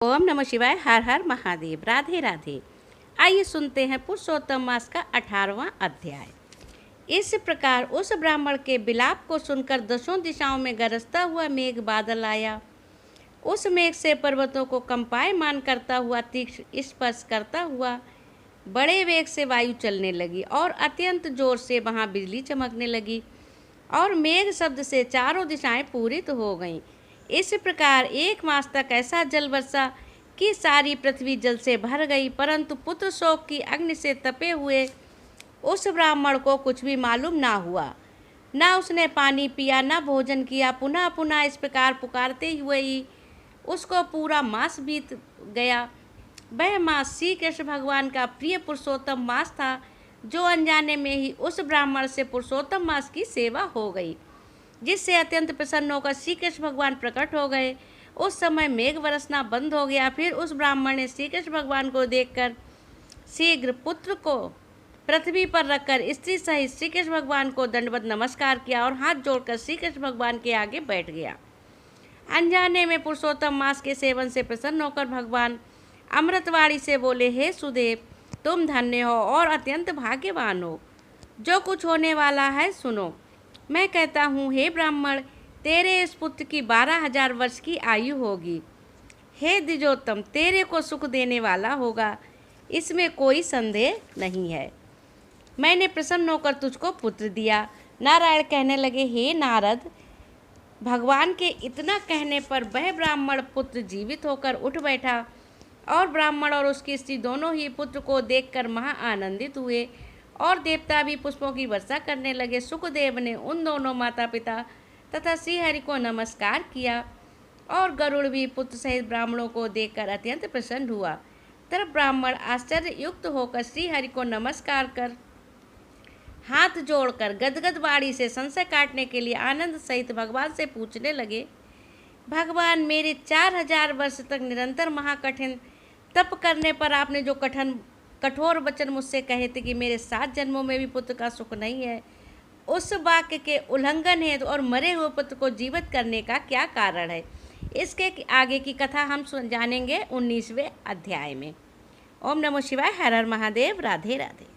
ओम नमः शिवाय। हर हर महादेव। राधे राधे। आइए सुनते हैं पुरुषोत्तम मास का 18वां अध्याय। इस प्रकार उस ब्राह्मण के विलाप को सुनकर दसों दिशाओं में गरजता हुआ मेघ बादल आया। उस मेघ से पर्वतों को कंपायमान करता हुआ तीक्ष्ण स्पर्श करता हुआ बड़े वेग से वायु चलने लगी और अत्यंत जोर से वहाँ बिजली चमकने लगी और मेघ शब्द से चारों दिशाएं पूरित हो गईं। इस प्रकार एक मास तक ऐसा जल वर्षा कि सारी पृथ्वी जल से भर गई, परंतु पुत्र शोक की अग्नि से तपे हुए उस ब्राह्मण को कुछ भी मालूम ना हुआ। न उसने पानी पिया, न भोजन किया। पुनः पुनः इस प्रकार पुकारते हुए ही उसको पूरा मास बीत गया। वह मास श्री कृष्ण भगवान का प्रिय पुरुषोत्तम मास था, जो अनजाने में ही उस ब्राह्मण से पुरुषोत्तम मास की सेवा हो गई, जिससे अत्यंत प्रसन्न होकर श्री कृष्ण भगवान प्रकट हो गए। उस समय मेघ बरसना बंद हो गया। फिर उस ब्राह्मण ने श्री कृष्ण भगवान को देखकर शीघ्र पुत्र को पृथ्वी पर रखकर स्त्री सहित श्री कृष्ण भगवान को दंडवत नमस्कार किया और हाथ जोड़कर श्री कृष्ण भगवान के आगे बैठ गया। अनजाने में पुरुषोत्तम मास के सेवन से प्रसन्न होकर भगवान अमृतवाणी से बोले, हे सुदेव, तुम धन्य हो और अत्यंत भाग्यवान हो। जो कुछ होने वाला है सुनो। मैं कहता हूँ, हे ब्राह्मण, तेरे इस पुत्र की 12,000 वर्ष की आयु होगी। हे द्विजोत्तम, तेरे को सुख देने वाला होगा, इसमें कोई संदेह नहीं है। मैंने प्रसन्न होकर तुझको पुत्र दिया। नारायण कहने लगे, हे नारद, भगवान के इतना कहने पर वह ब्राह्मण पुत्र जीवित होकर उठ बैठा और ब्राह्मण और उसकी स्त्री दोनों ही पुत्र को देखकर महा आनंदित हुए और देवता भी पुष्पों की वर्षा करने लगे। सुखदेव ने उन दोनों माता पिता तथा श्रीहरि को नमस्कार किया और गरुड़ भी पुत्र सहित ब्राह्मणों को देखकर अत्यंत प्रसन्न हुआ। तब ब्राह्मण आश्चर्य युक्त होकर श्रीहरि को नमस्कार कर हाथ जोड़कर गदगद वाणी से संशय काटने के लिए आनंद सहित भगवान से पूछने लगे, भगवान, मेरे 4,000 वर्ष तक निरंतर महाकठिन तप करने पर आपने जो कठोर वचन मुझसे कहे थे कि मेरे 7 जन्मों में भी पुत्र का सुख नहीं है, उस वाक्य के उल्लंघन हेतु और मरे हुए पुत्र को जीवित करने का क्या कारण है? इसके आगे की कथा हम जानेंगे 19वें अध्याय में। ओम नमः शिवाय। हर हर महादेव। राधे राधे।